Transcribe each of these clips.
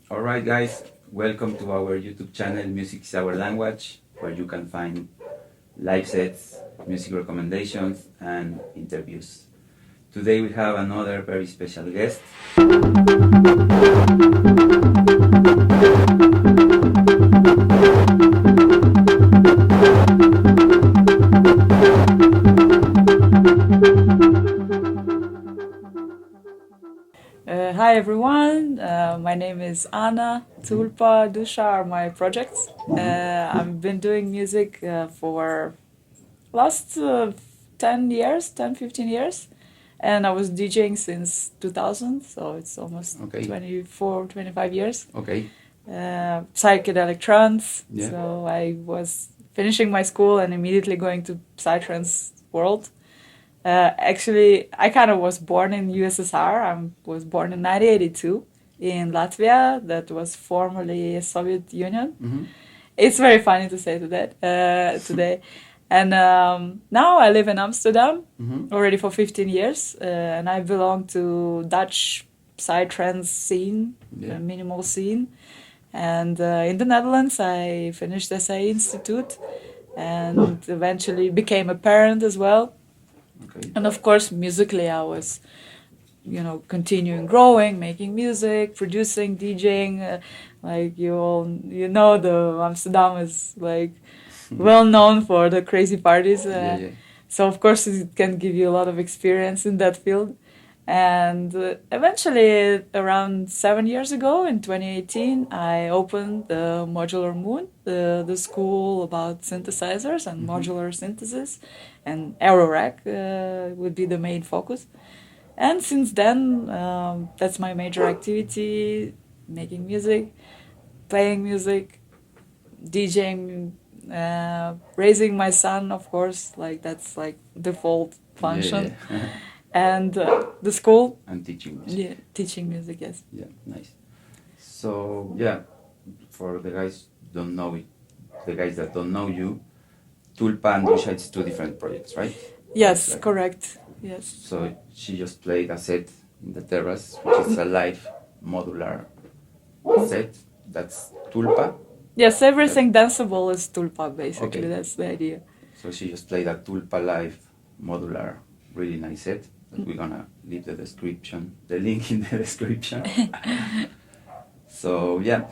All right, guys, welcome to our YouTube channel, Music is Our Language, where you can find live sets, music recommendations, and interviews. Today we have another very special guest. Hi everyone, my name is Anna. Tulpa Dusha are my projects. I've been doing music for last 10 years, 10, 15 years. And I was DJing since 2000, so it's almost Okay. 24, 25 years. Okay. Psychedelic trance. Yeah. So I was finishing my school and immediately going to psytrance world. Actually, I kind of was born in USSR. I was born in 1982 in Latvia, that was formerly Soviet Union. Mm-hmm. It's very funny to say today. And now I live in Amsterdam already for 15 years, and I belong to Dutch psytrance scene, minimal scene. And in the Netherlands, I finished SA Institute and eventually became a parent as well. Okay. And of course, musically, I was, continuing growing, making music, producing, DJing. Like you know, the Amsterdam is like well known for the crazy parties. So of course, it can give you a lot of experience in that field. And eventually, around 7 years ago, in 2018, I opened the Modular Moon, the school about synthesizers and modular synthesis, and Aerorack would be the main focus. And since then, that's my major activity: making music, playing music, DJing, raising my son, of course. Like that's like default function. Yeah. And the school. And teaching music. Yeah, teaching music, yes. Yeah, nice. So yeah, for the guys don't know it, the guys that don't know you, Tulpa and Dusha, it's two different projects, right? Yes, Like, correct. Yes. so she just played a set in the terrace, which is a live modular set. That's Tulpa. Yes, everything danceable is Tulpa, basically. Okay. That's the idea. So she just played a Tulpa live modular, really nice set. But we're gonna leave the link in the description. So yeah,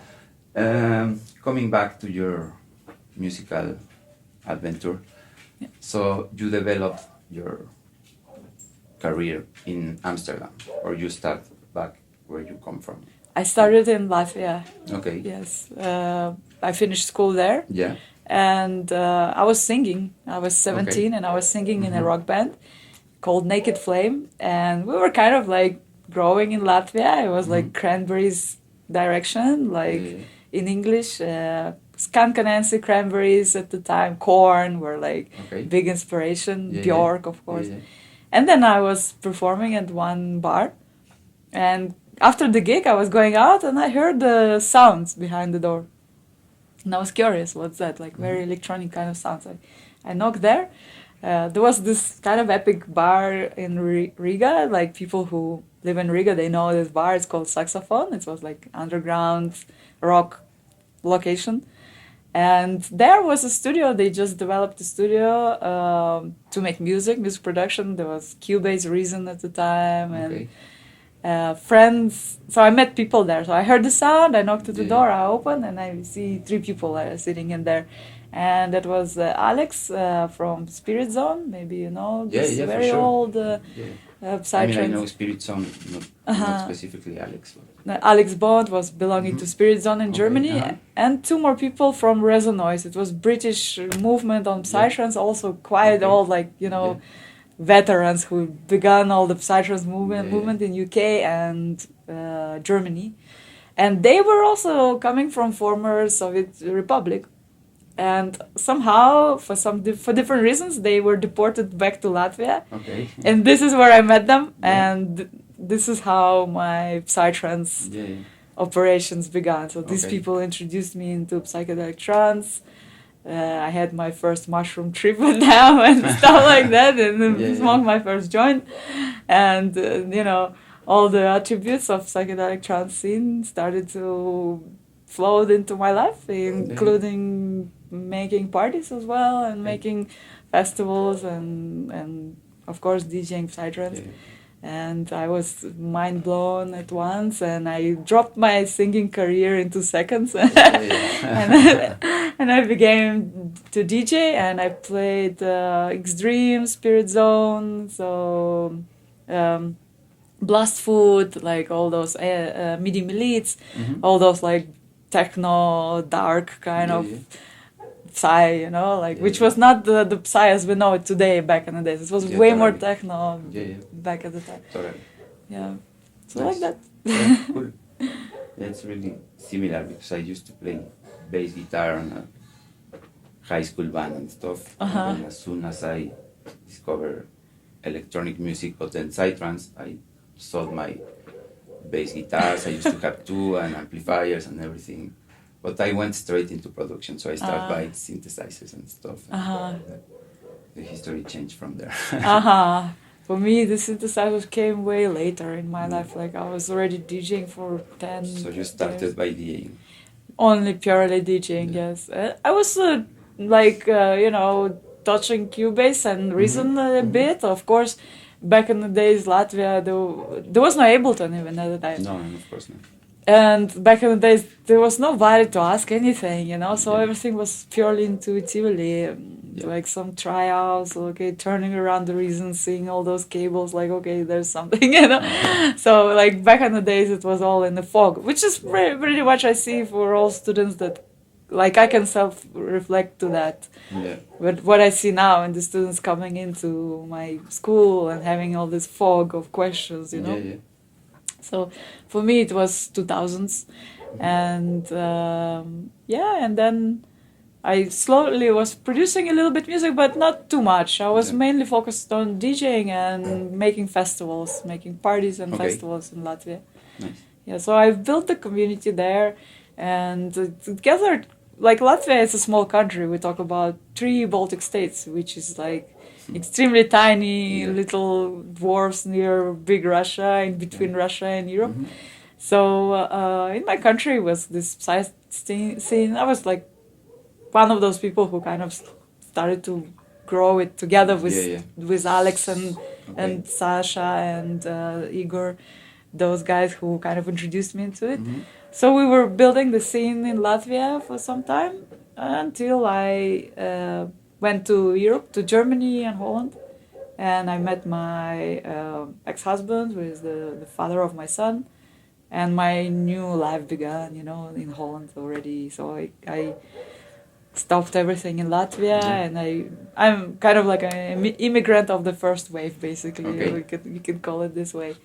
coming back to your musical adventure, so you developed your career in Amsterdam, or you start back where you come from? I started in Latvia. Okay. Yes. I finished school there. Yeah. And I was singing. I was 17 and I was singing in a rock band called Naked Flame. And we were kind of like growing in Latvia. It was like Cranberries direction, like in English. Skankanansi Cranberries at the time, Corn were like big inspiration, Bjork, of course. And then I was performing at one bar. And after the gig, I was going out and I heard the sounds behind the door. And I was curious, what's that? Like very electronic kind of sounds. I knocked there. There was this kind of epic bar in Riga. Like people who live in Riga, they know this bar. It's called Saxophone. It was like underground rock location. And there was a studio. They just developed a studio to make music production. There was Cubase Reason at the time. And friends. So I met people there. So I heard the sound, I knocked at the door, I opened, and I see 3 people sitting in there. And that was Alex from Spirit Zone. Maybe you know this very old psytrance. I know Spirit Zone, not specifically Alex. Alex Bond was belonging to Spirit Zone in Germany, and 2 more people from Resonoise. It was British movement on psytrance, also quite old, like veterans who began all the psytrance movement in UK and Germany, and they were also coming from former Soviet Republic, and somehow for different reasons they were deported back to Latvia. And this is where I met them, and this is how my psytrance operations began. So these people introduced me into psychedelic trance. I had my first mushroom trip with them and stuff like that, and smoked my first joint. And, all the attributes of psychedelic trance scene started to flow into my life, including making parties as well and making festivals and of course DJing psytrance. And I was mind blown at once, and I dropped my singing career in 2 seconds, and I began to DJ, and I played Extreme, Spirit Zone, so Blast Food, like all those MIDI Milites, all those like techno, dark kind of psy, you know, like which was not the psy as we know it today back in the days. It was way more techno back at the time. Yeah, so nice. Like that. Cool. It's really similar because I used to play bass guitar on a high school band and stuff. And then as soon as I discovered electronic music, but then psytrance, I sold my bass guitars. I used to have 2 and amplifiers and everything. But I went straight into production, so I started buying synthesizers and stuff. And the history changed from there. For me, the synthesizers came way later in my life. Like I was already DJing for 10 So you started years. By DJing? Only purely DJing, yes. I was you know, touching Cubase and Reason a bit. Of course, back in the days, Latvia, there was no Ableton even at the time. No, of course not. And back in the days, there was nobody to ask anything, you know, so everything was purely intuitively, like some tryouts, okay, turning around the Reason, seeing all those cables, like, okay, there's something, you know. So, like, back in the days, it was all in the fog, which is pretty much I see for all students that, like, I can self-reflect to that. But what I see now in the students coming into my school and having all this fog of questions, you know. So for me it was 2000s, and and then I slowly was producing a little bit music, but not too much. I was mainly focused on DJing and making festivals, making parties and festivals in Latvia. Nice. Yeah, so I've built the community there, and together, like Latvia is a small country. We talk about 3 Baltic states, which is like extremely tiny little dwarfs near big Russia, in between Russia and Europe. So in my country was this side scene. I was like one of those people who kind of started to grow it together with Alex and Sasha and Igor, those guys who kind of introduced me into it. So we were building the scene in Latvia for some time until I went to Europe, to Germany and Holland, and I met my ex-husband, who is the father of my son, and my new life began, you know, in Holland already. So I stopped everything in Latvia, and I'm kind of like an immigrant of the first wave, basically. You could call it this way.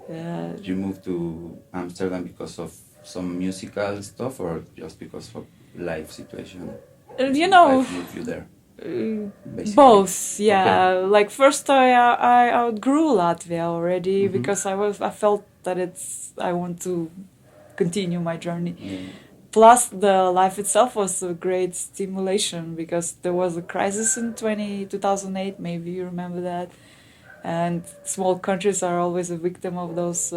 Did you move to Amsterdam because of some musical stuff, or just because of life situation? You know, life moved you there. Both, Like first, I outgrew Latvia already because I felt that I want to continue my journey. Plus, the life itself was a great stimulation because there was a crisis in 2008. Maybe you remember that. And small countries are always a victim of those,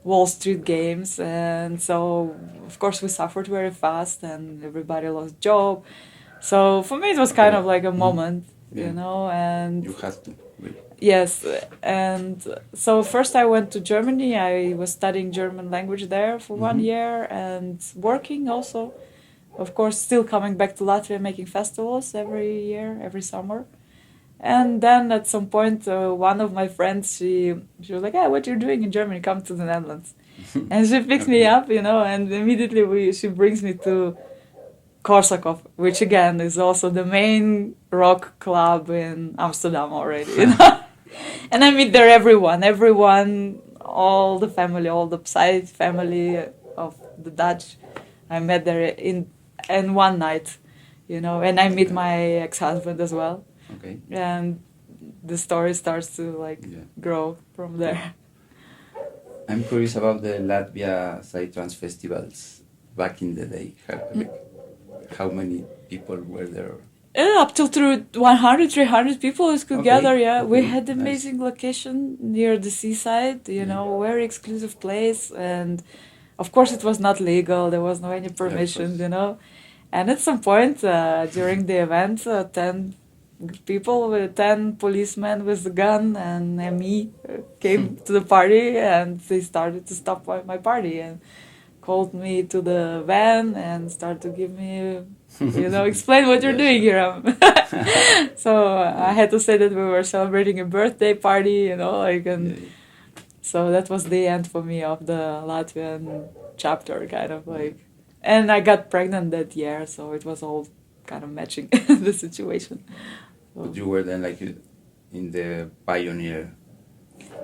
Wall Street games. And so, of course, we suffered very fast, and everybody lost job. So for me, it was kind of like a moment, you know, and you had to. Really. Yes, and so first I went to Germany. I was studying German language there for 1 year and working also. Of course, still coming back to Latvia, making festivals every year, every summer. And then at some point, one of my friends, she was like, "Hey, what you're doing in Germany? Come to the Netherlands." And she picks me up, you know, and immediately she brings me to Korsakov, which again is also the main rock club in Amsterdam already, you know. And I meet there everyone, all the family, all the Psy family of the Dutch. I met there in one night, you know, and I meet my ex-husband as well. Okay. And the story starts to grow from there. I'm curious about the Latvia Psytrance festivals back in the day. How many people were there? Up till through 100, 300 people it could gather, yeah. We Okay, had nice. amazing location near the seaside, you know, very exclusive place. And of course it was not legal, there was no any permission, course. you know. And at some point during the event, 10 people with 10 policemen with a gun and me came to the party, and they started to stop my party and called me to the van and started to give me, you know, explain what you're Yeah, doing sure. here. So I had to say that we were celebrating a birthday party, you know, like, and Yeah, so that was the end for me of the Latvian chapter, kind of like. And I got pregnant that year, so it was all kind of matching the situation. So, but you were then like in the pioneer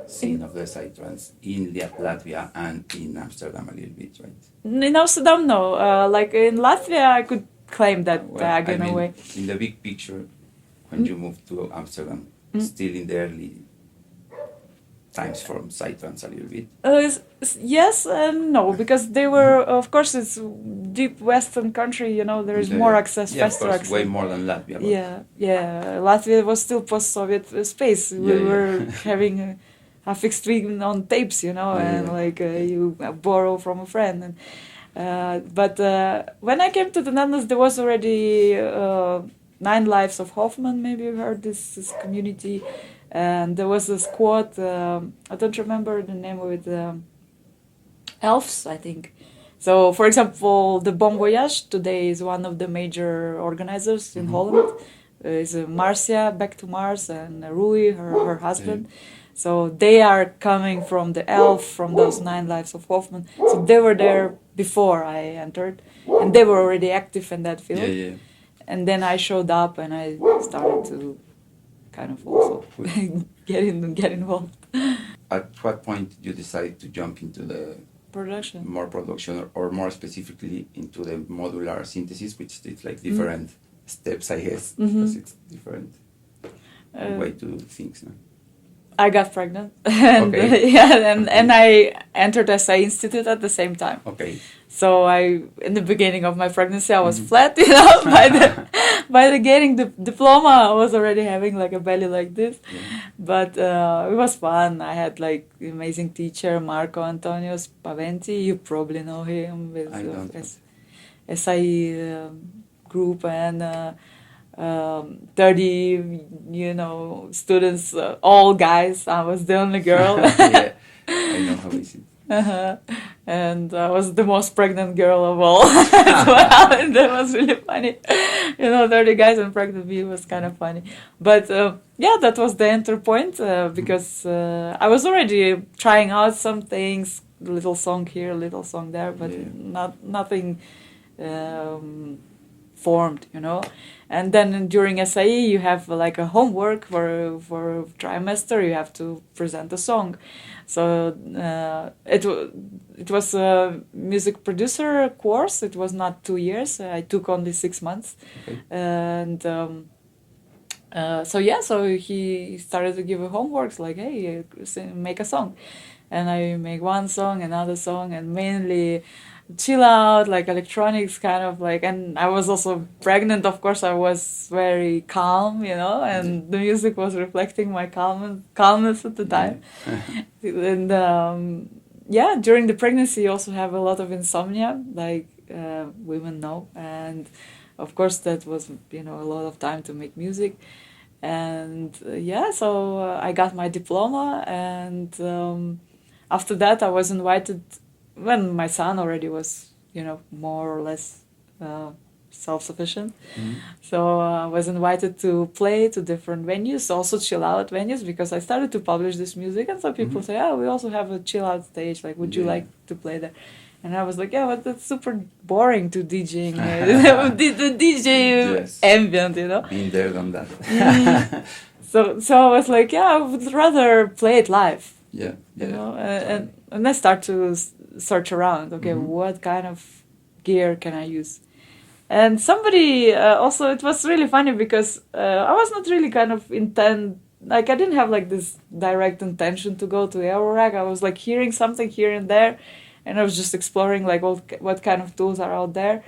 scene of the psytrance in Latvia and in Amsterdam a little bit, right? in Amsterdam, no. Like in Latvia, I could claim that Well, tag I in a mean, way. in the big picture, when you moved to Amsterdam, still in the early times from psytrance a little bit. Yes and no, because they were, of course, it's deep Western country. You know, there is more access, Yeah, of faster course, access. way more than Latvia. But Yeah. Latvia was still post-Soviet space. We Yeah, yeah. were having a fixed wing on tapes, you know, Yeah, and yeah. like you borrow from a friend. And but when I came to the Netherlands, there was already 9 Lives of Hoffman. Maybe you heard this community. And there was a squad, I don't remember the name of it, Elves, I think. So, for example, the Bon Voyage today is one of the major organizers in Holland. Is Marcia, Back to Mars, and Rui, her husband. So they are coming from the Elf, from those 9 Lives of Hoffman. So they were there before I entered, and they were already active in that field. Yeah. And then I showed up and I started to kind of also get involved. At what point did you decide to jump into the Production. more production, or more specifically into the modular synthesis, which is like different steps, I guess, because it's different way to do things. No? I got pregnant, and Okay. and I entered SA Institute at the same time. Okay. So in the beginning of my pregnancy, I was flat, you know. By the getting the diploma, I was already having like a belly like this. Yeah. But it was fun. I had like amazing teacher Marco Antonio Spaventi. You probably know him with I don't. SIE group and 30, you know, students, all guys. I was the only girl. Yeah, I know how is it. And I was the most pregnant girl of all as well, and that was really funny. You know, 30 guys and pregnant me was kind of funny. But yeah, that was the enter point because I was already trying out some things, little song here, little song there, but nothing formed, you know. And then during SIE, you have like a homework for trimester. You have to present a song. So it was a music producer course. It was not 2 years. I took only 6 months. Okay. And so he started to give me homeworks like, hey, make a song. And I make one song, another song, and mainly chill out, like electronics kind of like. And I was also pregnant, of course. I was very calm, you know, and the music was reflecting my calmness at the time. And during the pregnancy you also have a lot of insomnia, like women know, and of course that was, you know, a lot of time to make music. And so I got my diploma, and after that I was invited when my son already was, you know, more or less self-sufficient. So I was invited to play to different venues, also chill out venues, because I started to publish this music, and some people say, oh, we also have a chill out stage, like would you like to play there? And I was like, yeah, but that's super boring to DJing. The DJ ambient, you know. Been there, done that. So I was like, yeah, I would rather play it live. Yeah. You know, and I start to search around. Okay, what kind of gear can I use? And somebody also, it was really funny because I was not really kind of like I didn't have like this direct intention to go to Eurorack. I was like hearing something here and there, and I was just exploring like what kind of tools are out there.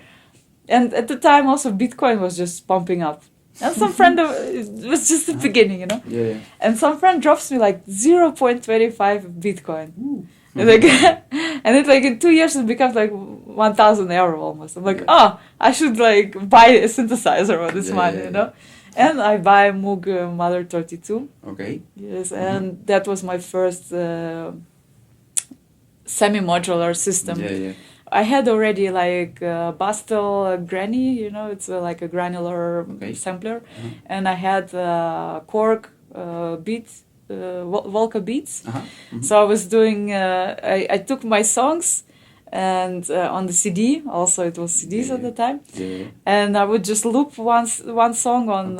And at the time also Bitcoin was just pumping up. And some friend, it was just the beginning, you know? Yeah. And some friend drops me like 0.25 Bitcoin. Ooh. And like, and it like in 2 years it becomes like 1,000 euro almost. I'm like, Yeah. I should like buy a synthesizer with this Yeah, money, yeah, you know? And I buy Moog Mother 32. Okay. Yes, and that was my first semi-modular system. Yeah, yeah. I had already like Bastel Granny, you know, it's like a granular sampler, and I had Korg beats, Volca beats. So I was doing, I took my songs and on the CD, also it was CDs at the time, and I would just loop one song on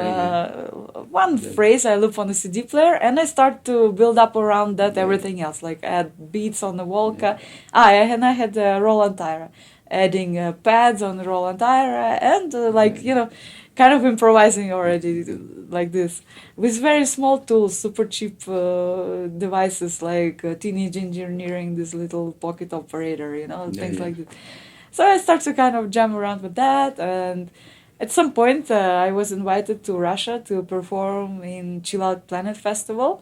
one phrase. I loop on the CD player, and I start to build up around that everything else, like add beats on the Volca. And I had Roland Tyra, adding pads on the Roland Tyra, and like you know, kind of improvising already like this with very small tools, super cheap devices like Teenage Engineering, this little pocket operator, you know, things like that. So I start to kind of jam around with that, and at some point I was invited to Russia to perform in Chill Out Planet Festival.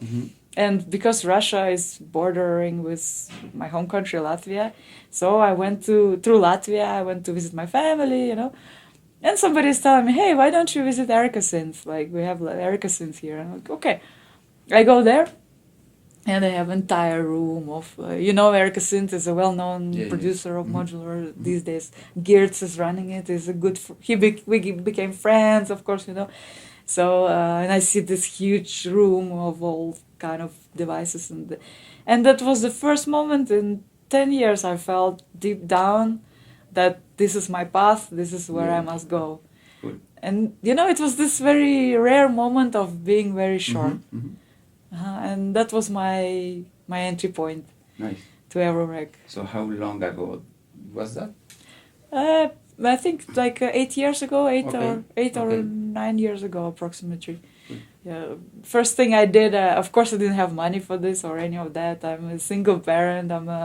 And because Russia is bordering with my home country, Latvia, so I went through Latvia, I went to visit my family, you know. And somebody's telling me, hey, why don't you visit Erica Synth? Like, we have Erica Synth here. And I'm like, okay. I go there, and they have an entire room of, you know, Erica Synth is a well-known producer of Modular these days. Geertz is running it. He's a good, we became friends, of course, you know. So, and I see this huge room of all kind of devices. And that was the first moment in 10 years I felt deep down that this is my path, this is where I must go. Good. And, you know, it was this very rare moment of being very sure. And that was my entry point to Eurorec. So how long ago was that? I think like 8 years ago, eight or 9 years ago approximately. Yeah. First thing I did, of course I didn't have money for this or any of that. I'm a single parent, I'm an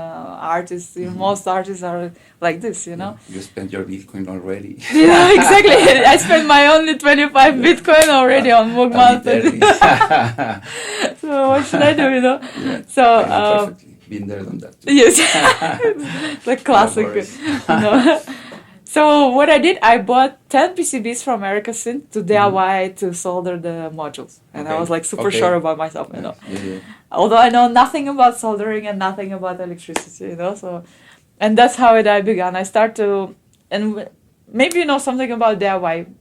artist. Most artists are like this, you know. You spent your Bitcoin already. Yeah, exactly. I spent my only 25 Bitcoin already on Moog Mountain. So what should I do, you know? Yeah. So perfectly. Been there, done that too. Yes. The classic. No. So what I did, I bought 10 PCBs from Erica Synth to DIY to solder the modules. And I was like super sure about myself, you know. Although I know nothing about soldering and nothing about electricity, you know. So, and that's how I began. I start to, and maybe you know something about DIY.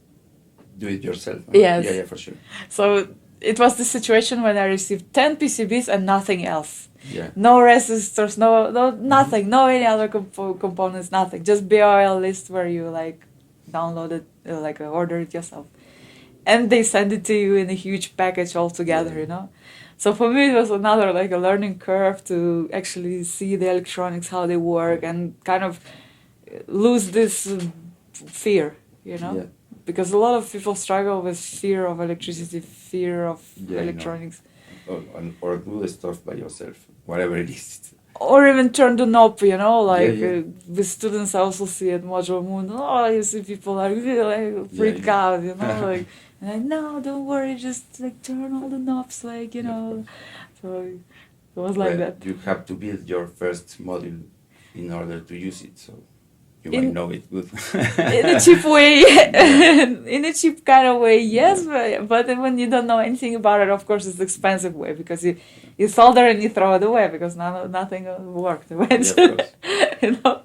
Do it yourself. Huh? Yes. Yeah, for sure. So it was the situation when I received 10 PCBs and nothing else. Yeah. No resistors, no nothing, no any other components, nothing. Just BOL list where you like download it, like order it yourself, and they send it to you in a huge package all together, you know. So for me, it was another like a learning curve to actually see the electronics, how they work, and kind of lose this fear, you know. Yeah. Because a lot of people struggle with fear of electricity, fear of electronics. Or do the stuff by yourself, whatever it is. Or even turn the knob, you know, like with students I also see at Modular Moon, you see people like really like, freak out, you know, like, and like, no, don't worry, just like turn all the knobs, like, you know. So it was like that. You have to build your first module in order to use it, so you might know it good. In a cheap way, in a cheap kind of way, yes, but when you don't know anything about it, of course, it's expensive way because you solder and you throw it away because nothing worked eventually, you know.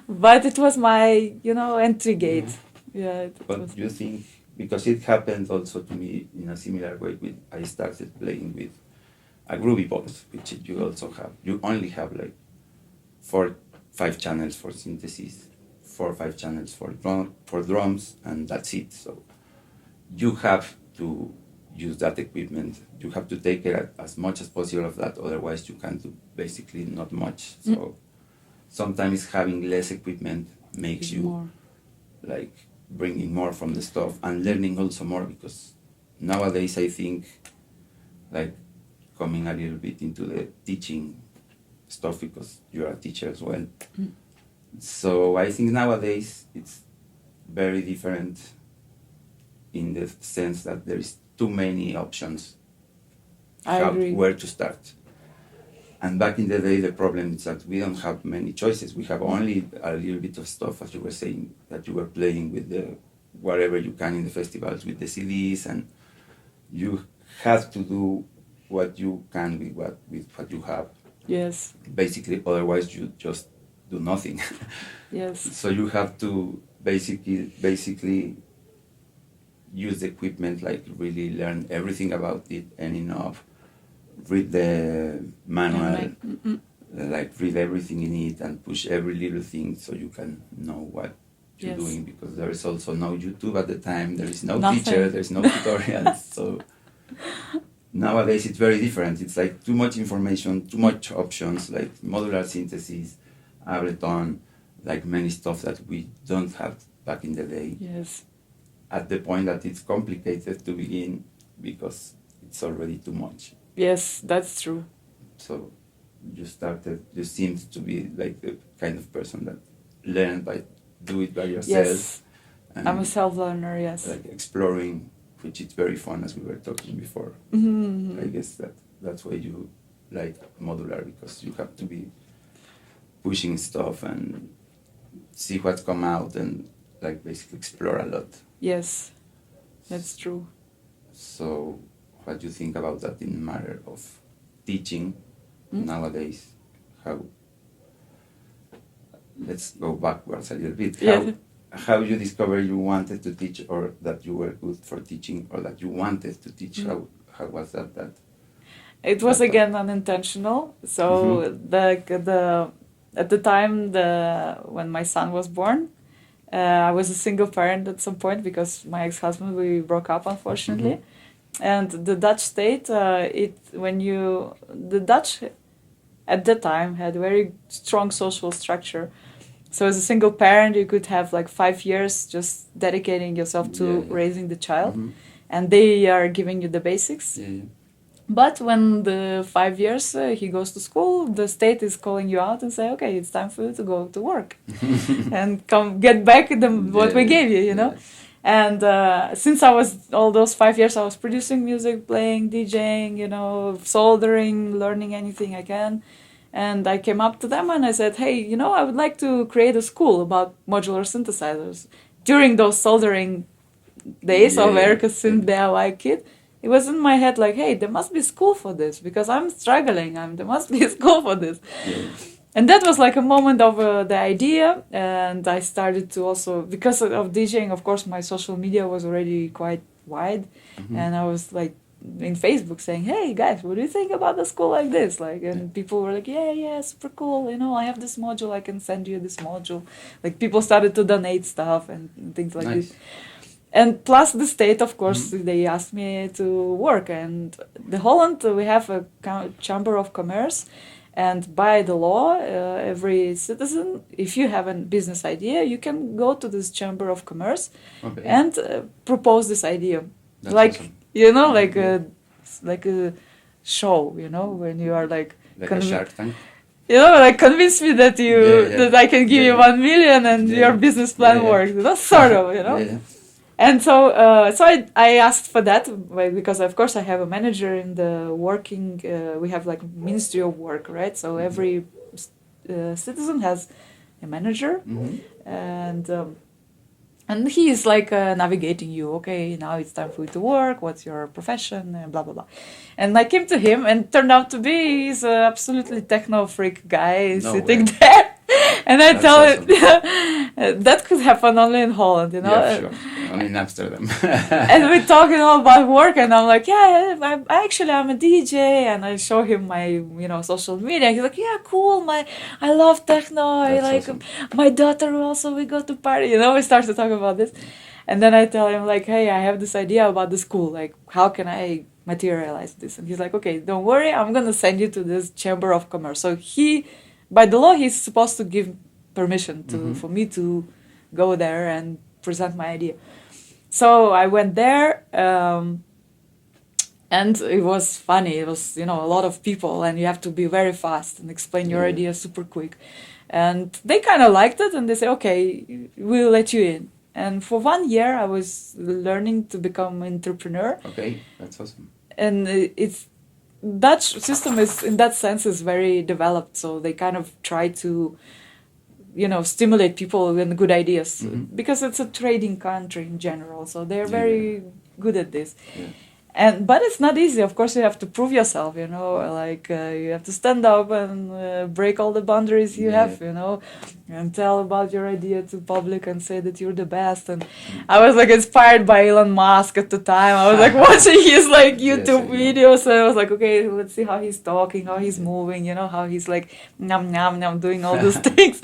But it was my, you know, entry gate. Yeah. But you think, because it happened also to me in a similar way, I started playing with a groovy box, which you also have. You only have like 4-5 channels for synthesis, 4 or 5 channels for drums, and that's it. So you have to use that equipment. You have to take care as much as possible of that, otherwise you can do basically not much. So sometimes having less equipment makes you more. Like bringing more from the stuff and learning also more, because nowadays I think like coming a little bit into the teaching stuff, because you're a teacher as well. So I think nowadays it's very different in the sense that there is too many options I agree. where to start. And back in the day, the problem is that we don't have many choices. We have only a little bit of stuff, as you were saying, that you were playing with the whatever you can in the festivals with the CDs, and you have to do what you can with what you have. Yes. Basically, otherwise you just do nothing. Yes. So you have to basically use the equipment, like really learn everything about it and enough. Read the manual, like read everything in it and push every little thing so you can know what you're doing, because there is also no YouTube at the time, there is no teacher, there's no tutorials. So nowadays it's very different. It's like too much information, too much options, like modular synthesis, Ableton, like many stuff that we don't have back in the day. Yes. At the point that it's complicated to begin because it's already too much. Yes, that's true. So you seemed to be like the kind of person that learned do it by yourself. Yes, I'm a self-learner, yes. Like exploring, which is very fun, as we were talking before. Mm-hmm. I guess that's why you like modular, because you have to be pushing stuff and see what's come out and like basically explore a lot. Yes, that's true. So what do you think about that in matter of teaching nowadays? Let's go backwards a little bit. How you discovered you wanted to teach, or that you were good for teaching, or that you wanted to teach? How was that? It was again unintentional. So at the time when my son was born, I was a single parent at some point because my ex-husband, we broke up, unfortunately. And the Dutch state, the Dutch at that time had very strong social structure. So as a single parent, you could have like 5 years just dedicating yourself to raising the child, and they are giving you the basics. But when the 5 years he goes to school, the state is calling you out and say, okay, it's time for you to go to work and come get back what we gave you, you know. And since I was all those 5 years, I was producing music, playing, DJing, you know, soldering, learning anything I can. And I came up to them and I said, hey, you know, I would like to create a school about modular synthesizers. During those soldering days of Erica's Synth DIY kit, it was in my head like, hey, there must be a school for this because I'm struggling. There must be a school for this. And that was like a moment of the idea. And I started to also, because of DJing, of course, my social media was already quite wide. And I was like in Facebook saying, hey guys, what do you think about a school like this? Like, and people were like, yeah, super cool. You know, I have this module, I can send you this module. Like people started to donate stuff and things like this. And plus the state, of course, they asked me to work. And the Holland, we have a chamber of commerce. And by the law, every citizen, if you have a business idea, you can go to this chamber of commerce and propose this idea. That's like, awesome. You know, like a show, you know, when you are like a Shark Tank. You know, like convince me that that I can give you 1 million and your business plan works. You know, sort of, you know. And so I asked for that because of course I have a manager in the working. We have like Ministry of Work, right? So every citizen has a manager, and he is like navigating you. Okay, now it's time for you to work. What's your profession? And blah blah blah. And I came to him, and turned out to be he's a absolutely techno freak guy sitting there. And I tell him that could happen only in Holland, you know. Yeah, sure. Only in Amsterdam. And we're talking all about work, and I'm like, I'm a DJ, and I show him my, social media. He's like, yeah, cool. I love techno. Awesome. My daughter also. We go to party. You know, we start to talk about this, and then I tell him like, hey, I have this idea about the school. Like, how can I materialize this? And he's like, okay, don't worry. I'm gonna send you to this chamber of commerce. So by the law, he's supposed to give permission for me to go there and present my idea. So I went there, and it was funny. It was, a lot of people, and you have to be very fast and explain your idea super quick. And they kind of liked it, and they said, okay, we'll let you in. And for 1 year, I was learning to become an entrepreneur. Okay, that's awesome. And it's Dutch system is in that sense is very developed. So they kind of try to, stimulate people with good ideas because it's a trading country in general. So they're very good at this. Yeah. But it's not easy. Of course, you have to prove yourself. You have to stand up and break all the boundaries you have. And tell about your idea to public and say that you're the best. And I was like inspired by Elon Musk at the time. I was like watching his like YouTube videos, and I was like, okay, let's see how he's talking, how he's moving. How he's like nom nom nom doing all those things.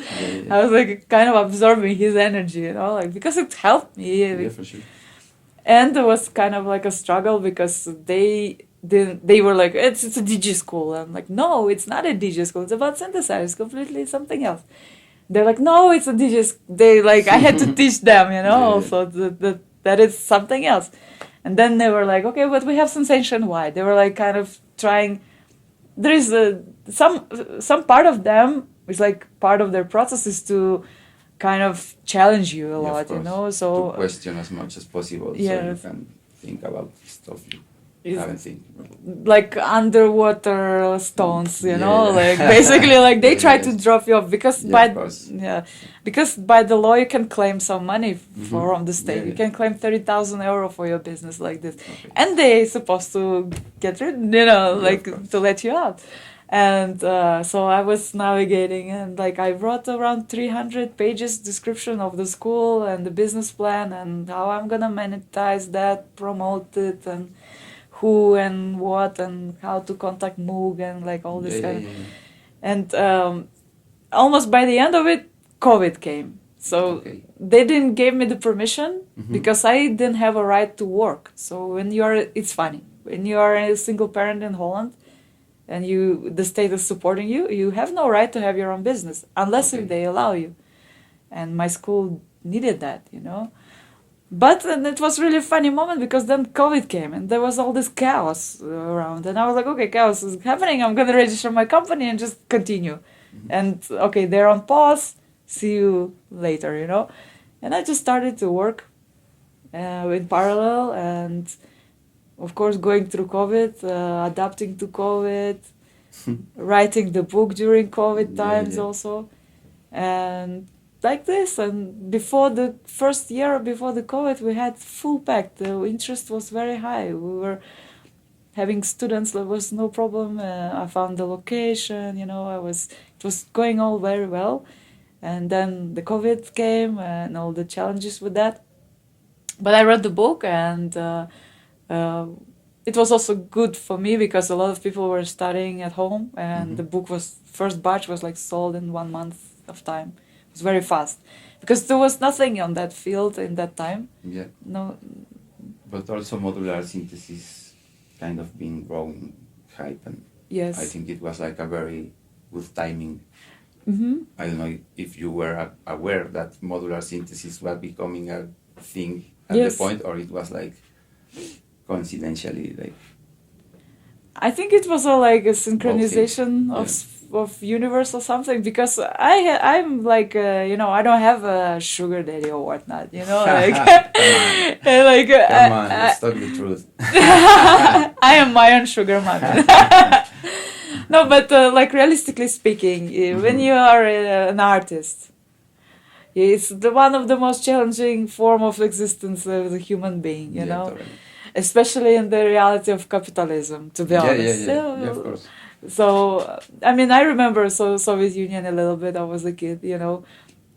I was like kind of absorbing his energy. Because it helped me. Yeah, for sure. And it was kind of like a struggle because they were like, it's a DJ school. I'm like, no, it's not a DJ school. It's about synthesizers, completely something else. They're like, no, it's a DJ school. I had to teach them, also that it's something else. And then they were like, okay, but we have sensation wide. They were like kind of trying. There is some part of them is like part of their process is to kind of challenge you a lot, so to question as much as possible, so you can think about stuff you haven't think. Like underwater stones, like basically like they try to drop you off because because by the law you can claim some money from the state. You can claim 30,000 euro for your business like this, and they supposed to get rid, to let you out. And so I was navigating, and like I wrote around 300 pages description of the school and the business plan and how I'm gonna monetize that, promote it, and who and what and how to contact Moog and like all this kind of. And almost by the end of it, COVID came. So they didn't give me the permission because I didn't have a right to work. So it's funny when you are a single parent in Holland. And the state is supporting you, you have no right to have your own business unless if they allow you. And my school needed that, But and it was really a funny moment because then COVID came and there was all this chaos around. And I was like, okay, chaos is happening. I'm going to register my company and just continue. And okay, they're on pause. See you later, And I just started to work in parallel and... Of course, going through COVID, adapting to COVID, writing the book during COVID times also. And like this. And before the first year, before the COVID, we had full packed. The interest was very high. We were having students. There was no problem. I found the location, it was going all very well. And then the COVID came and all the challenges with that. But I read the book and... it was also good for me because a lot of people were studying at home and the book first batch was like sold in 1 month of time. It was very fast because there was nothing on that field in that time. Yeah. No. But also modular synthesis kind of been growing hype and I think it was like a very good timing. I don't know if you were aware that modular synthesis was becoming a thing at the point or it was like coincidentally like I think it was like a synchronization of universe or something because I'm like I don't have a sugar daddy or whatnot like come on, let's talk the truth. I am my own sugar mommy. No, but like realistically speaking, when you are an artist, it's one of the most challenging form of existence of the human being, you know. Totally. Especially in the reality of capitalism, to be honest. Yeah, of course. So, I mean, I remember Soviet Union a little bit. I was a kid,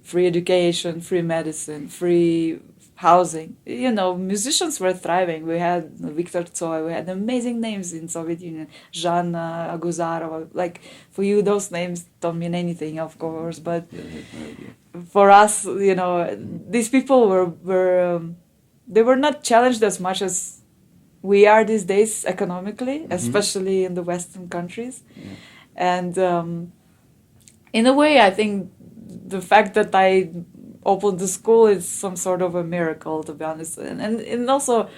free education, free medicine, free housing. Musicians were thriving. We had Viktor Tsoi. We had amazing names in Soviet Union. Zhanna, Aguzarova. Like, for you, those names don't mean anything, of course. But for us, these people they were not challenged as much as we are these days economically, especially in the Western countries. Yeah. And in a way, I think the fact that I opened the school is some sort of a miracle, to be honest. And also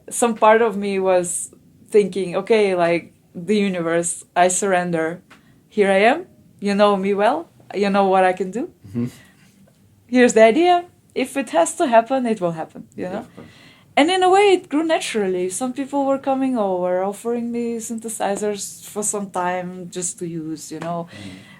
some part of me was thinking, okay, like the universe, I surrender. Here I am. You know me well. You know what I can do. Here's the idea. if it has to happen, it will happen, you know? Of course. And in a way, it grew naturally. Some people were coming over, offering me synthesizers for some time just to use, you know.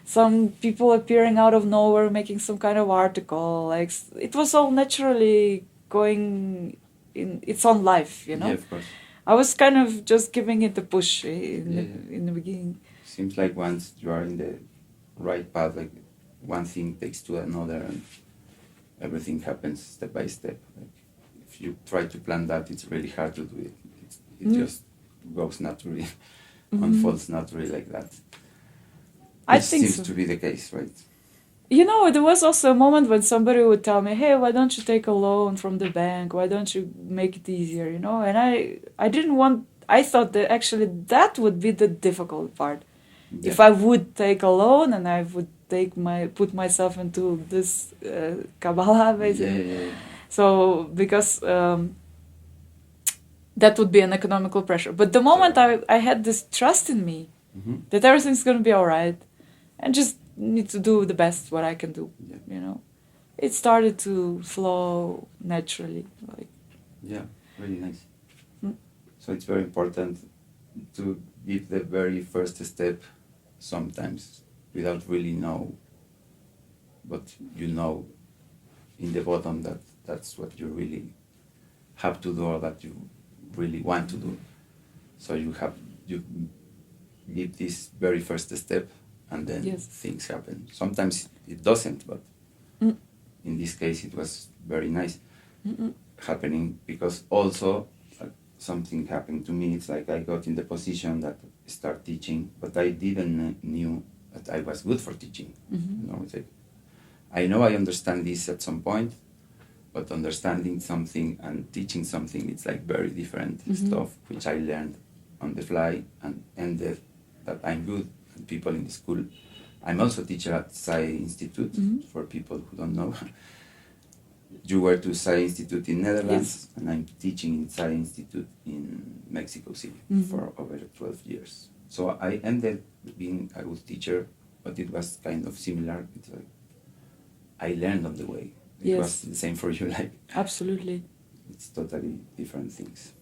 Some people appearing out of nowhere, making some kind of article. Like, it was all naturally going in its own life, you know. Yeah, of course. I was kind of just giving it a push Yeah. in the beginning. Seems like once you are in the right path, like one thing takes to another, and everything happens step by step. Like if you try to plan that, it's really hard to do it. It just goes naturally, unfolds naturally like that. I Which think seems so. to be the case, right? You know, there was also a moment when somebody would tell me, "Hey, why don't you take a loan from the bank? Why don't you make it easier?" You know, and I didn't want. I thought that actually that would be the difficult part. Yeah. If I would take a loan and I would put myself into this Kabbalah basically. Yeah. So because that would be an economical pressure. But the moment I had this trust in me that everything's gonna be all right, and just need to do the best what I can do, you know, it started to flow naturally. Like, Yeah, really nice. So it's very important to give the very first step sometimes without really know, but you know in the bottom that that's what you really have to do or that you really want to do. So you give this very first step and then things happen. Sometimes it doesn't, but in this case it was very nice happening, because also something happened to me. It's like I got in the position that I start teaching, but I didn't knew that I was good for teaching. You know, it's like I know I understand this at some point, but understanding something and teaching something, it's like very different stuff, which I learned on the fly and ended that I'm good. And people in the school, I'm also a teacher at Psy Institute, for people who don't know. You were to Psy Institute in Netherlands, and I'm teaching in Psy Institute in Mexico City for over 12 years. So I ended being a good teacher, but it was kind of similar. It's like I learned on the way. It was the same for you, like absolutely. It's totally different things.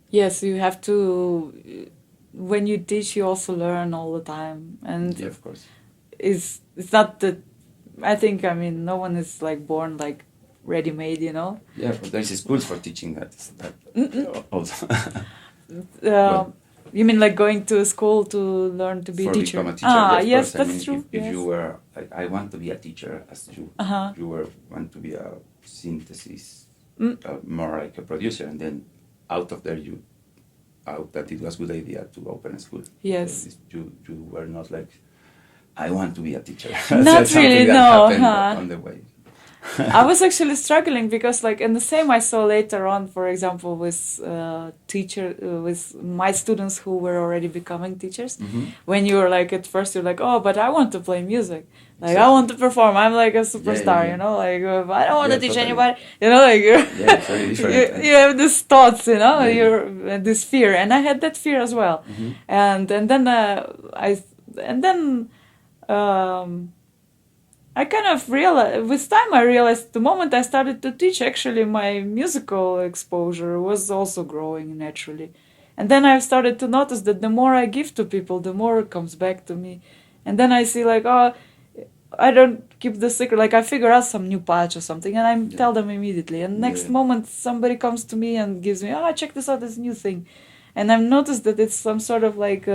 Yes, you have to. When you teach, you also learn all the time, and yeah, of course, it's not that. I think, I mean, no one is like born like ready-made, you know. Yeah, but there's schools for teaching that also. You mean like going to school to learn to be a teacher? Become a teacher, yes, course. that's I mean, true. If you were like, I want to be a teacher, as you want to be a synthesis, more like a producer, and then out of there you out that it was a good idea to open a school. Yes, you were not like, I want to be a teacher. Not really, no. On the way. I was actually struggling because, like, and the same I saw later on, for example, with with my students who were already becoming teachers. When you were like, at first you're like, oh, but I want to play music, like I want to perform. I'm like a superstar, you know, like I don't want to teach anybody, you know, like it's very different. you have these thoughts, you know, you're this fear, and I had that fear as well, and then I kind of realized, with time I realized, the moment I started to teach, actually my musical exposure was also growing naturally. And then I started to notice that the more I give to people, the more it comes back to me. And then I see like, oh, I don't keep the secret. Like I figure out some new patch or something and I tell them immediately. And next moment somebody comes to me and gives me, oh, check this out, this new thing. And I've noticed that it's some sort of like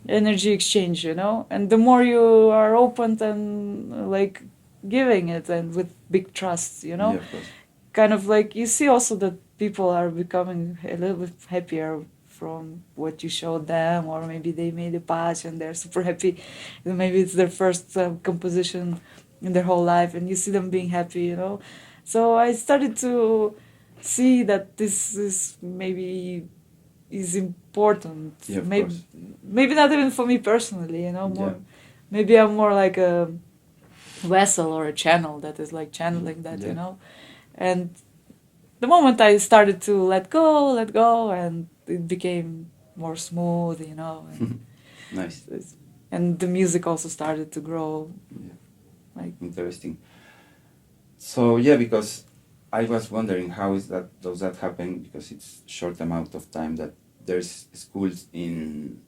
energy exchange, you know, and the more you are open and like giving it and with big trust, you know, kind of like you see also that people are becoming a little bit happier from what you showed them, or maybe they made a patch and they're super happy, maybe it's their first composition in their whole life and you see them being happy, you know. So I started to see that this is maybe is important. Maybe not even for me personally, you know, more maybe I'm more like a vessel or a channel that is like channeling that, you know. And the moment I started to let go, and it became more smooth, you know. And nice. And the music also started to grow. Like interesting. So yeah, because I was wondering how is that does that happen, because it's short amount of time that there's schools in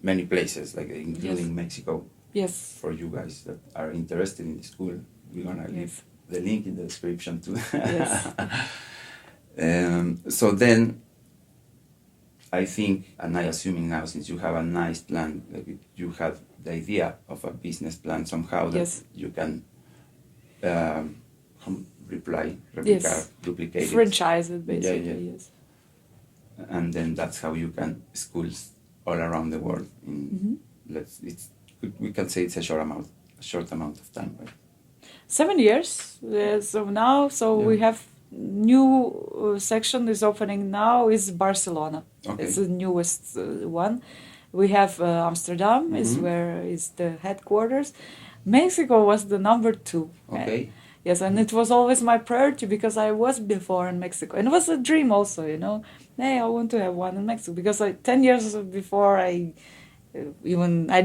many places, like including Mexico. Yes. For you guys that are interested in the school, we're gonna leave Yes. the link in the description too. Yes. So then I think, and I assuming now, since you have a nice plan, like you have the idea of a business plan somehow that Yes. you can um, Yes. duplicate it. Franchise it basically. Yeah, yeah. Yes. And then that's how you can schools all around the world. We can say it's a short amount of time, right? 7 years. So now, we have new section is opening now is Barcelona. Okay. It's the newest one. We have Amsterdam is where is the headquarters. Mexico was the number 2. Okay. Yes, and it was always my priority because I was before in Mexico, and it was a dream also, you know. Hey, I want to have one in Mexico because 10 years before I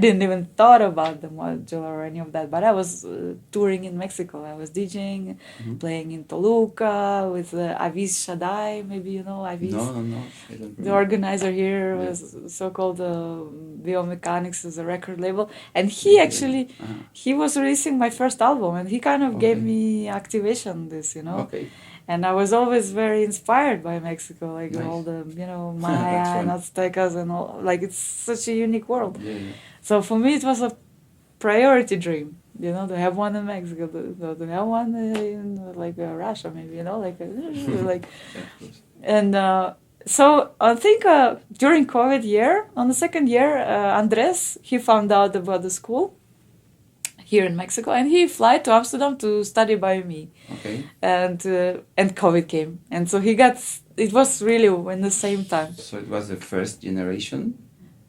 didn't even thought about the modular or any of that, but I was touring in Mexico. I was DJing, playing in Toluca with Avis Shaddai. Maybe you know Avis. No. I don't The organizer here was so-called Biomechanics is a record label, and he actually he was releasing my first album, and he kind of gave me activation on this, you know. Okay. And I was always very inspired by Mexico, like all the, Maya and Aztecas and all. Like, it's such a unique world. Yeah. So for me, it was a priority dream, you know, to have one in Mexico, to have one in, Russia, maybe, you know, like. And so I think during COVID year, on the second year, Andres, he found out about the school here in Mexico, and he flew to Amsterdam to study by me. Okay. And COVID came, and so it was really in the same time. So it was the first generation?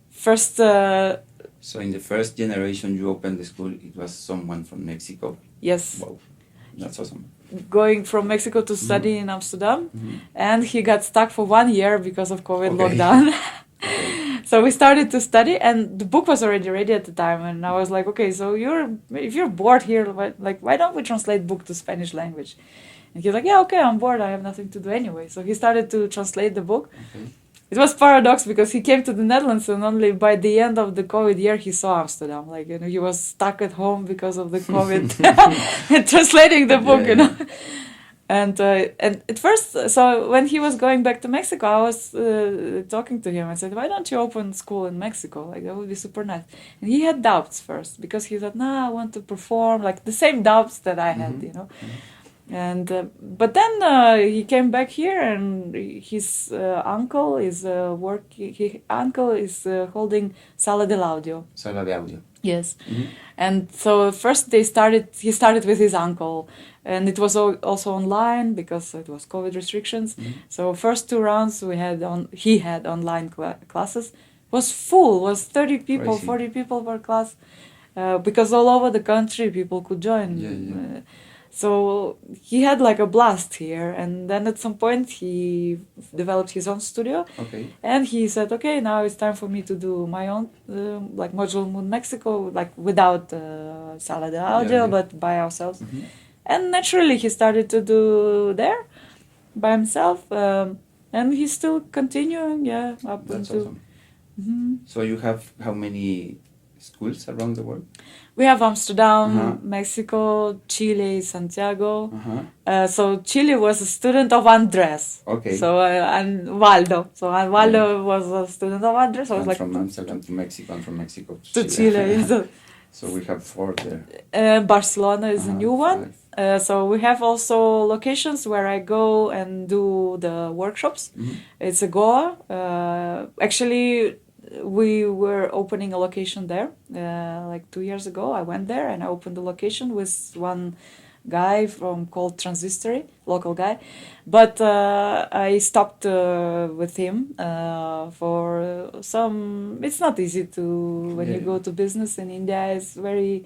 First... So in the first generation you opened the school, it was someone from Mexico? Yes. Wow, that's awesome. Going from Mexico to study in Amsterdam, and he got stuck for 1 year because of COVID lockdown. So we started to study, and the book was already ready at the time, and I was like, okay, so if you're bored here, why don't we translate book to Spanish language? And he's like, yeah, okay, I'm bored, I have nothing to do anyway. So he started to translate the book. Okay. It was paradox because he came to the Netherlands, and only by the end of the COVID year he saw Amsterdam. Like, you know, he was stuck at home because of the COVID and translating the book, you know. And at first, so when he was going back to Mexico, I was talking to him. I said, why don't you open school in Mexico? Like, that would be super nice. And he had doubts first because he thought, I want to perform, like the same doubts that I had, you know. And but then he came back here, and his uncle is holding Sala del Audio. Sala de Audio. Yes. And so first he started with his uncle, and it was also online because it was COVID restrictions. So first 2 rounds he had online classes. It was full, was 30 people, crazy. 40 people per class, because all over the country people could join. So he had like a blast here, and then at some point he developed his own studio. Okay. And he said, okay, now it's time for me to do my own like Modular Moon Mexico, like without Sala de Audio, but by ourselves. And naturally he started to do there by himself, and he's still continuing, up That's until... awesome. So you have how many schools around the world? We have Amsterdam, Mexico, Chile, Santiago. So Chile was a student of Andres. Okay. So and Waldo. So Waldo was a student of Andres. So I was like from Amsterdam to Mexico, and from Mexico to Chile. So we have 4 there. Barcelona is a new one. So we have also locations where I go and do the workshops. It's a Goa. Actually, we were opening a location there like 2 years ago. I went there and I opened the location with one guy called Transistory, local guy, but I stopped with him for some. It's not easy when you go to business in India. It's very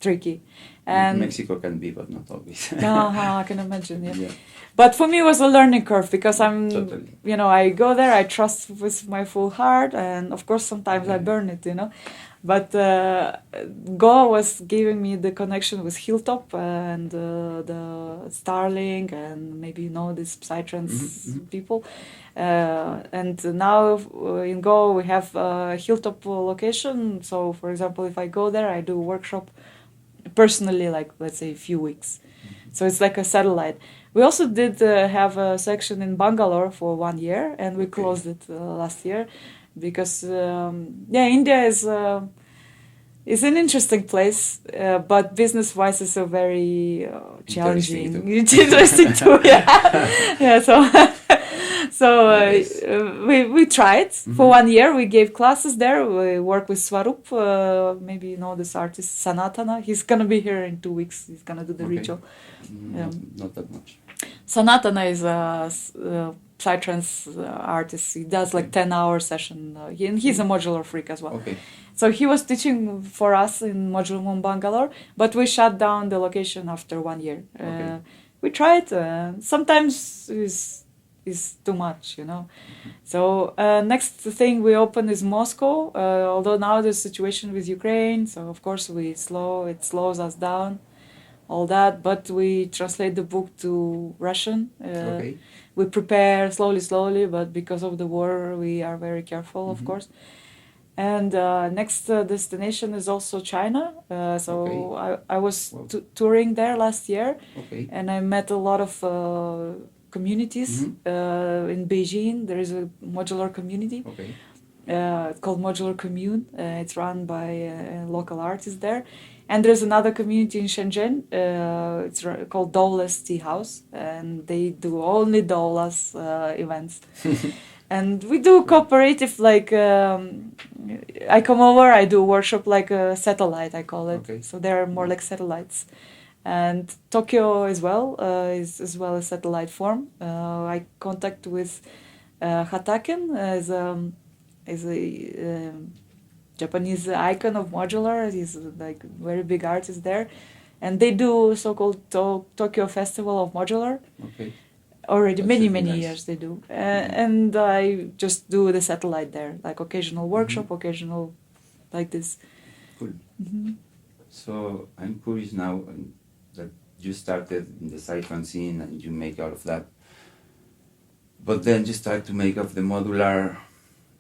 tricky, And Mexico can be, but not always. I can imagine. Yeah. Yeah, But for me, it was a learning curve because I'm, totally. I go there, I trust with my full heart, and of course sometimes I burn it, But Go was giving me the connection with Hilltop and the Starling and maybe these psytrance people. And now in Go we have a Hilltop location. So for example, if I go there, I do a workshop personally, like let's say a few weeks. So it's like a satellite. We also did have a section in Bangalore for 1 year, and we closed it last year because India is an interesting place, but business-wise, it's a very challenging. It's interesting too. Yeah. We tried for 1 year. We gave classes there. We worked with Swarup. Maybe you know this artist Sanatana. He's gonna be here in 2 weeks. He's gonna do the ritual. Not that much. Sanatana is a psytrance artist. He does like 10-hour session. And he's a modular freak as well. Okay. So he was teaching for us in Modular Bangalore, but we shut down the location after 1 year. We tried. Sometimes is too much, So next thing we open is Moscow. Although now the situation with Ukraine, so of course it slows us down, all that. But we translate the book to Russian. We prepare slowly, but because of the war, we are very careful, of course. And next destination is also China. I was touring there last year, and I met a lot of communities in Beijing. There is a modular community. It's called Modular Commune. It's run by local artists there. And there's another community in Shenzhen. It's called Doulas Tea House, and they do only Doulas events. And we do cooperative, like I come over, I do a workshop like a satellite, I call it. So they're more like satellites. And Tokyo as well is as well a satellite form. I contact with Hataken as a Japanese icon of modular. He's like a very big artist there. And they do so-called Tokyo Festival of Modular. Already many years they do. And I just do the satellite there, like occasional workshop, occasional like this. Cool. So I'm curious now that you started in the psytrance scene and you make out of that. But then you start to make of the modular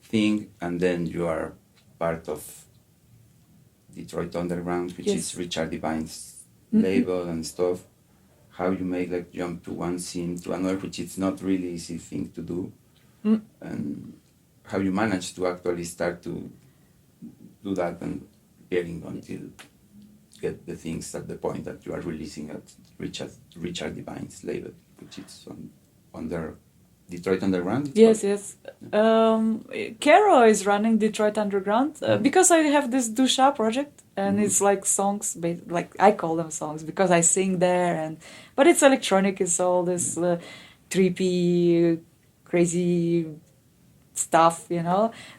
thing, and then you are part of Detroit Underground, which is Richard Devine's label and stuff. How you make like jump to one scene to another, which is not really easy thing to do, and how you manage to actually start to do that and getting until get the things at the point that you are releasing at Richard Devine's label, which is on their Detroit Underground. Yes. Caro is running Detroit Underground because I have this Dusha project, and it's like songs, like I call them songs because I sing there, but it's electronic. It's all this trippy, crazy stuff,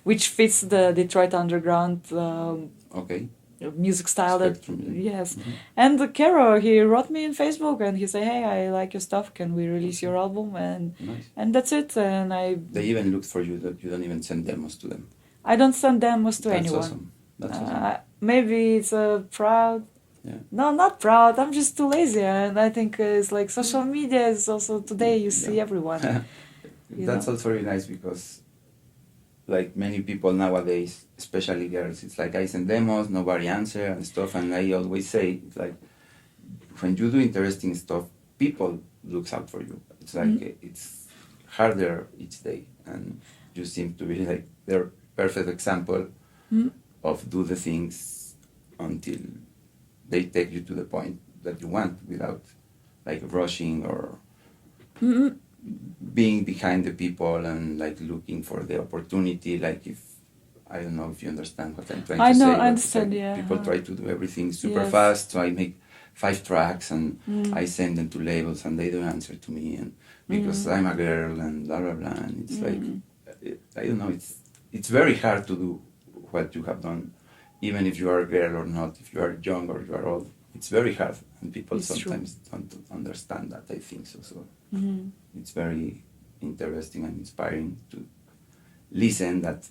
which fits the Detroit Underground music style. Yes. And Caro, he wrote me on Facebook and he said, "Hey, I like your stuff. Can we release your album?" And that's it. And they even looked for you, that you don't even send demos to them. I don't send demos to anyone. Awesome. That's awesome. Maybe it's proud. No, not proud. I'm just too lazy, and I think it's like social media is also today. You see everyone. That's also really nice because, like many people nowadays, especially girls, it's like I send demos, nobody answer and stuff, and I always say, it's like when you do interesting stuff, people looks out for you. It's like it's harder each day, and you seem to be like the perfect example of do the things until they take you to the point that you want without like rushing or being behind the people and like looking for the opportunity. Like if I don't know if you understand what I'm trying to say. I understand. Like people try to do everything super fast, so I make 5 tracks and I send them to labels and they don't answer to me, and because I'm a girl and blah blah blah. And it's like I don't know. It's very hard to do what you have done, even if you are a girl or not, if you are young or you are old. it's very hard, and people It's true. sometimes don't understand that. I think so. So Mm-hmm. it's very interesting and inspiring to listen. That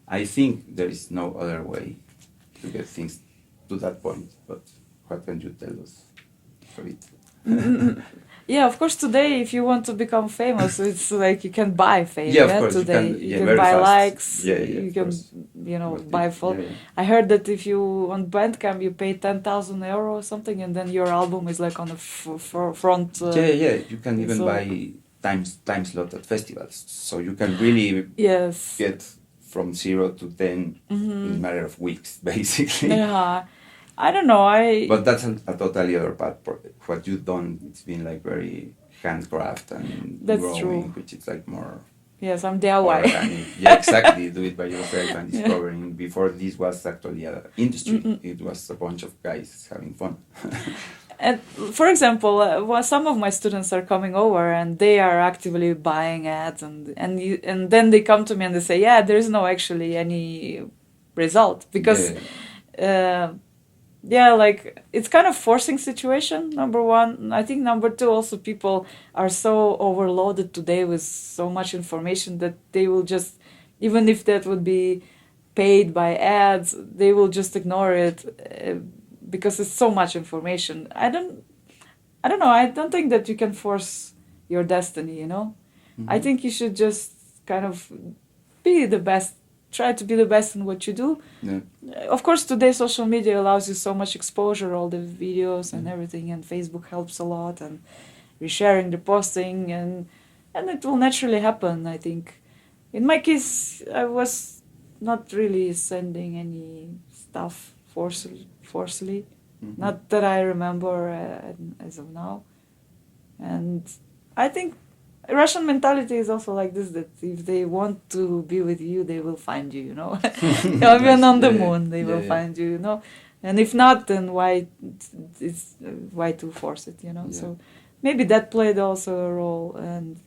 I think there is no other way to get things to that point. But what can you tell us for it? Yeah, of course. Today, if you want to become famous, it's like you can buy fame. Yeah, of course, you today can- you yeah, can very buy fast. likes. Yeah, you of can, course. But buy it- follow. yeah, I heard that if you on Bandcamp you pay 10,000 euro or something, and then your album is like on the front. yeah. You can even so- buy time slot at festivals, so you can really Yes. get from 0 to 10 in a matter of weeks, basically. Yeah. I don't know. But that's a totally other part. What you've done, it's been like very handcraft and That's growing, true. which is like more Yes, I'm DIY. organic. Yeah, exactly. Do it by yourself and discovering. Before this was actually an industry. It was a bunch of guys having fun. And for example, some of my students are coming over and they are actively buying ads, and then they come to me and they say, "Yeah, there is no actually any result because, like it's kind of forcing situation. Number one, I think number two, also people are so overloaded today with so much information that they will just, even if that would be paid by ads, they will just ignore it. Because it's so much information. I don't know. I don't think that you can force your destiny, I think you should just kind of be the best, try to be the best in what you do. Yeah. Of course, today social media allows you so much exposure, all the videos and everything, and Facebook helps a lot, and resharing the posting, and it will naturally happen, I think. In my case, I was not really sending any stuff forcefully. Not that I remember as of now. And I think Russian mentality is also like this, that if they want to be with you, they will find you, Even on the moon, they will find you, And if not, then why to force it, So maybe that played also a role, and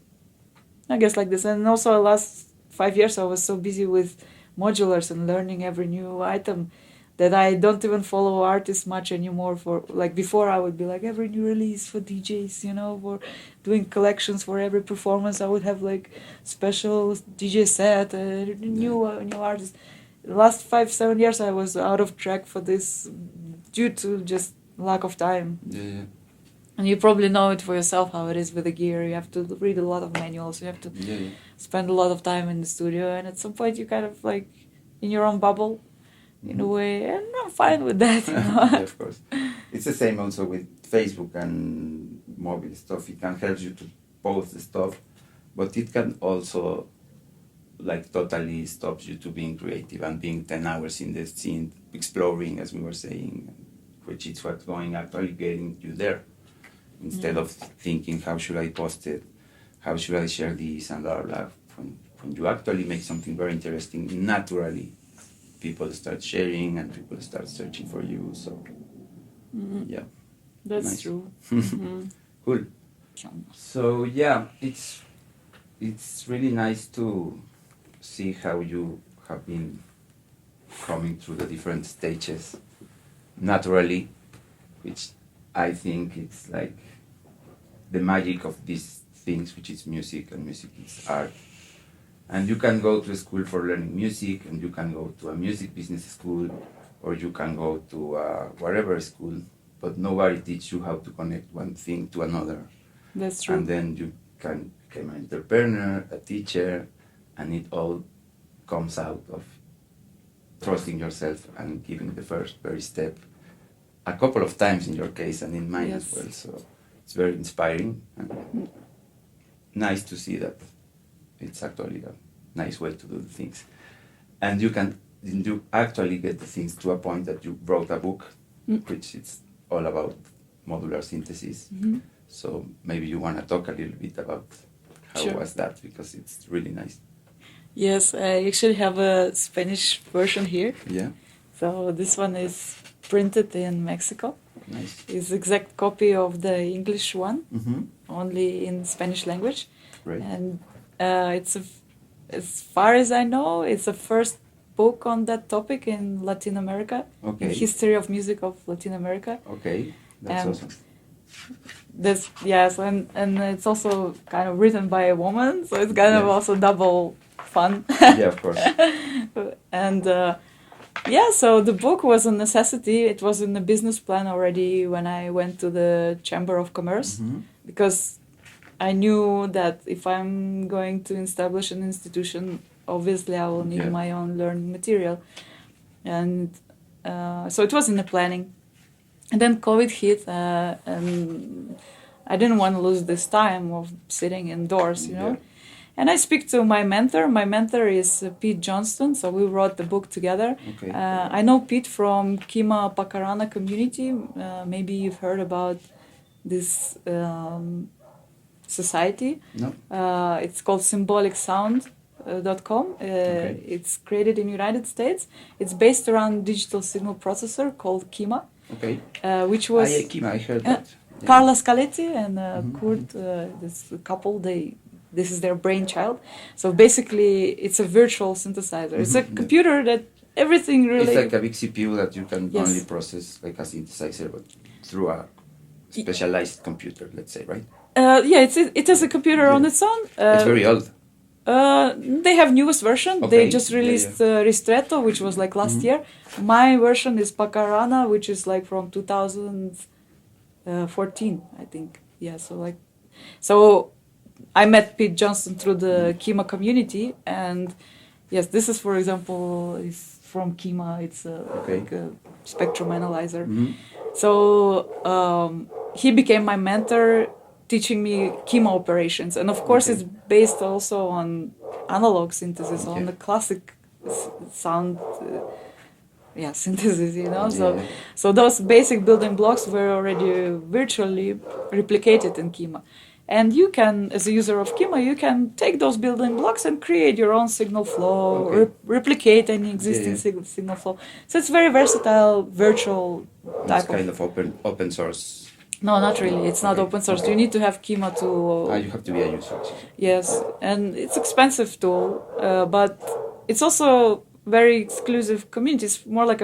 I guess like this. And also the last 5 years I was so busy with modulars and learning every new item that I don't even follow artists much anymore. For like before, I would be like every new release for DJs, for doing collections for every performance. I would have like special DJ set, new artists. The last 5-7 years, I was out of track for this due to just lack of time. Yeah. And you probably know it for yourself how it is with the gear. You have to read a lot of manuals. You have to spend a lot of time in the studio, and at some point, you kind of like in your own bubble. In a way, and I'm fine with that. Yeah, of course. It's the same also with Facebook and mobile stuff. It can help you to post the stuff, but it can also like totally stops you to being creative and being 10 hours in the scene, exploring, as we were saying, which is what's going actually getting you there. Instead of thinking, how should I post it? How should I share this? And blah, blah. When you actually make something very interesting, naturally, people start sharing and people start searching for you. So, yeah. That's nice. true. Cool. So, yeah, it's really nice to see how you have been coming through the different stages naturally, which I think it's like the magic of these things, which is music, and music is art. And you can go to a school for learning music, and you can go to a music business school, or you can go to whatever school, but nobody teaches you how to connect one thing to another. That's true. And then you can become an entrepreneur, a teacher, and it all comes out of trusting yourself and giving the first very step a couple of times in your case, and in mine as well. So it's very inspiring and nice to see that it's actually a nice way to do the things. And you actually get the things to a point that you wrote a book, which is all about modular synthesis. So maybe you want to talk a little bit about how was that, because it's really nice. Yes, I actually have a Spanish version here. Yeah. So this one is printed in Mexico. Nice. It's exact copy of the English one, Mm-hmm. only in Spanish language. Right. And it's as far as I know, it's the first book on that topic in Latin America, in history of music of Latin America. Okay, that's awesome. This yes, and it's also kind of written by a woman, so it's kind of also double fun. Yeah, of course. And so the book was a necessity. It was in the business plan already when I went to the Chamber of Commerce, because I knew that if I'm going to establish an institution, obviously I will need my own learning material. And so it was in the planning. And then COVID hit, and I didn't want to lose this time of sitting indoors, you know. And I speak to my mentor. My mentor is Pete Johnston, so we wrote the book together. Okay. I know Pete from Kima Pakarana community. Maybe you've heard about this society. No. It's called symbolicsound.com. It's created in the United States. It's based around digital signal processor called Kima. Okay. Which was Kima, I heard that. Carla Scaletti and Kurt, this couple, this is their brainchild. So basically, it's a virtual synthesizer. It's a computer that everything really... It's like a big CPU that you can only process like a synthesizer, but through a specialized computer, let's say, right? It has a computer on its own. It's very old. They have newest version. Okay. They just released Ristretto, which was like last year. My version is Pakarana, which is like from 2014, I think. Yeah, so I met Pete Johnston through the Kima community, and yes, this is, for example, is from Kima. It's like a spectrum analyzer. So he became my mentor, teaching me Kima operations, and of course it's based also on analog synthesis, on the classic sound synthesis, you know. So those basic building blocks were already virtually replicated in Kima. And you can, as a user of Kima, you can take those building blocks and create your own signal flow, replicate any existing signal flow. So it's very versatile, virtual type. It's kind of open source. No, not really. It's not open source. You need to have Kima to... you have to be a user. Yes, and it's expensive tool, but it's also very exclusive community. It's more like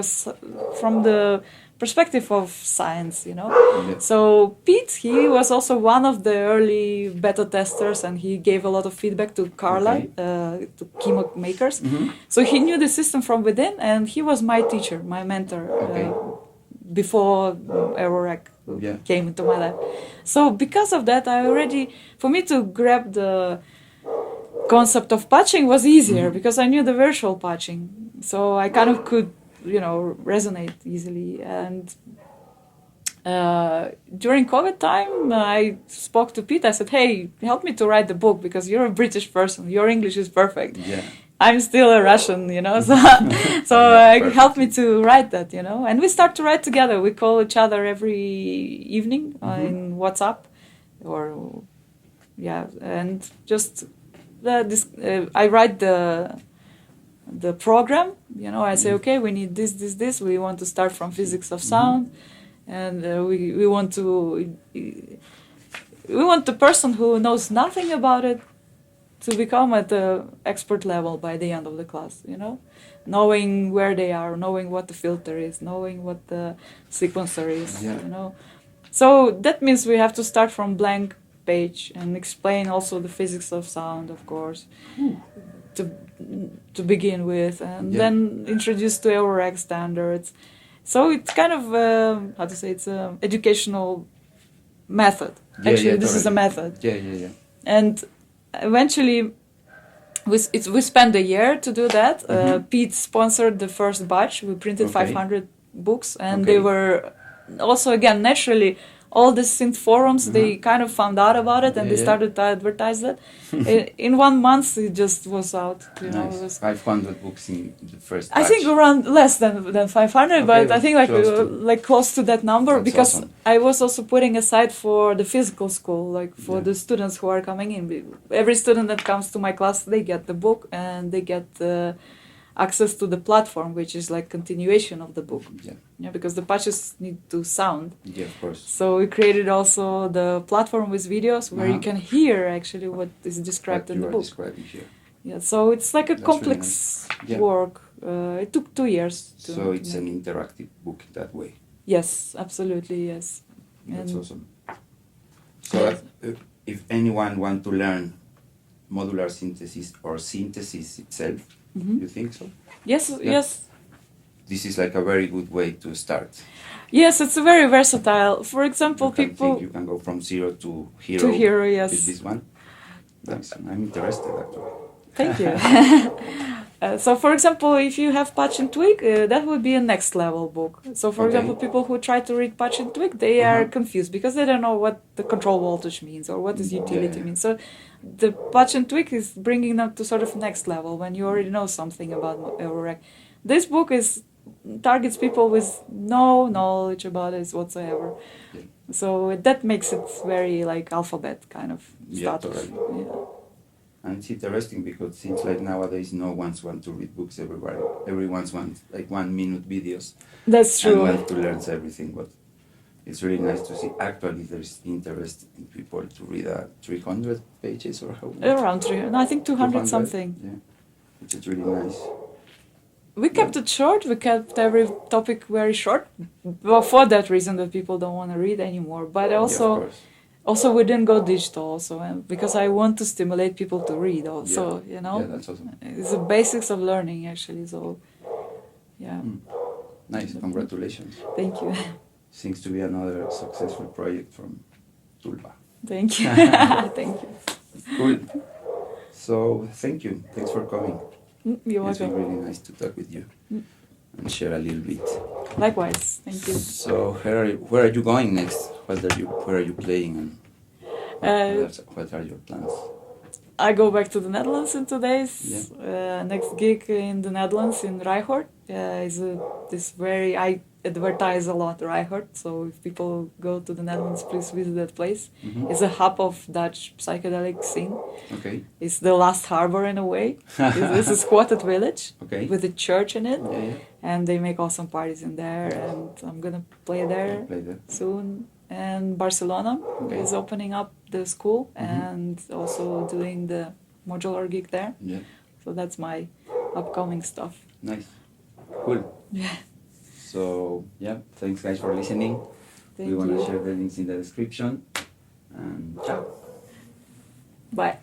from the perspective of science, you know. So Pete, he was also one of the early beta testers, and he gave a lot of feedback to Carla, to Kima makers. So he knew the system from within, and he was my teacher, my mentor, before Eurorack came into my life. So because of that, for me to grab the concept of patching was easier, because I knew the virtual patching. So I kind of could, you know, resonate easily. And during COVID time, I spoke to Pete. I said, hey, help me to write the book, because you're a British person. Your English is perfect. I'm still a Russian, you know, so help me to write that, you know. And we start to write together. We call each other every evening in WhatsApp, and just I write the program, you know. I say, okay, we need this. We want to start from physics of sound, and we want the person who knows nothing about it to become at the expert level by the end of the class, you know, knowing where they are, knowing what the filter is, knowing what the sequencer is, you know. So that means we have to start from blank page and explain also the physics of sound, of course, to begin with, and then introduce to Eurorack standards. So it's kind of it's an educational method. Actually, this is a method. And eventually, we spent a year to do that. Pete sponsored the first batch. We printed 500 books, and they were also, again, naturally, all the synth forums, they kind of found out about it, and they started to advertise it. In 1 month, it just was out. You know, it was 500 books in the first batch. I think around less than 500, but I think close to that number. That's because awesome. I was also putting aside for the physical school, like for the students who are coming in. Every student that comes to my class, they get the book, and they get access to the platform, which is like continuation of the book. Because the patches need to sound. Of course. So we created also the platform with videos where you can hear actually what is described in the book. Describing here. So it's like a complex work. It took 2 years. So it's an interactive book that way. Yes, absolutely, yes. That's And awesome. So if anyone want to learn modular synthesis or synthesis itself, you think so? Yes, Yeah. yes. This is like a very good way to start. Yes, it's very versatile. For example, You can go from zero to hero. To hero, yes. With this one. Thanks. I'm interested actually. Thank you. So, for example, if you have Patch and Twig, that would be a next level book. So, for example, people who try to read Patch and Twig, they are confused because they don't know what the control voltage means or what does utility mean. So, the Patch and Twig is bringing them to sort of next level when you already know something about Eurorack. This book targets people with no knowledge about it whatsoever. Yeah. So that makes it very like alphabet kind of Yeah, status. totally. Yeah. And it's interesting because it seems like nowadays no one's want to read books everywhere. Everyone's want like 1 minute videos. That's true. And want to learn everything, but it's really nice to see. Actually, there's interest in people to read 300 pages or how much? Around 300, no, I think 200 something. Yeah, which is really nice. We kept it short. We kept every topic very short, well, for that reason that people don't want to read anymore. But also we didn't go digital also, and because I want to stimulate people to read also. You know, yeah, that's awesome. It's the basics of learning actually. So, yeah. Nice, congratulations. Thank you. Seems to be another successful project from Tulpa. Thank you. Thank you. Cool. So thank you. Thanks for coming. You're It's been welcome. really nice to talk with you and share a little bit. Likewise. Thank you. So where are you going next? Where are you playing? And what are your plans? I go back to the Netherlands in 2 days. Next gig in the Netherlands in Rijhoort. I advertise a lot Rijhoort, so if people go to the Netherlands, please visit that place. It's a hub of Dutch psychedelic scene. Okay. It's the last harbor in a way. It's a squatted village with a church in it, and they make awesome parties in there. And I'm gonna play there soon. And Barcelona is opening up the school and also doing the modular gig there. Yeah. So that's my upcoming stuff. Nice. Cool. Yeah. So thanks guys for listening. Thank We want to you. share the links in the description. And ciao. Bye.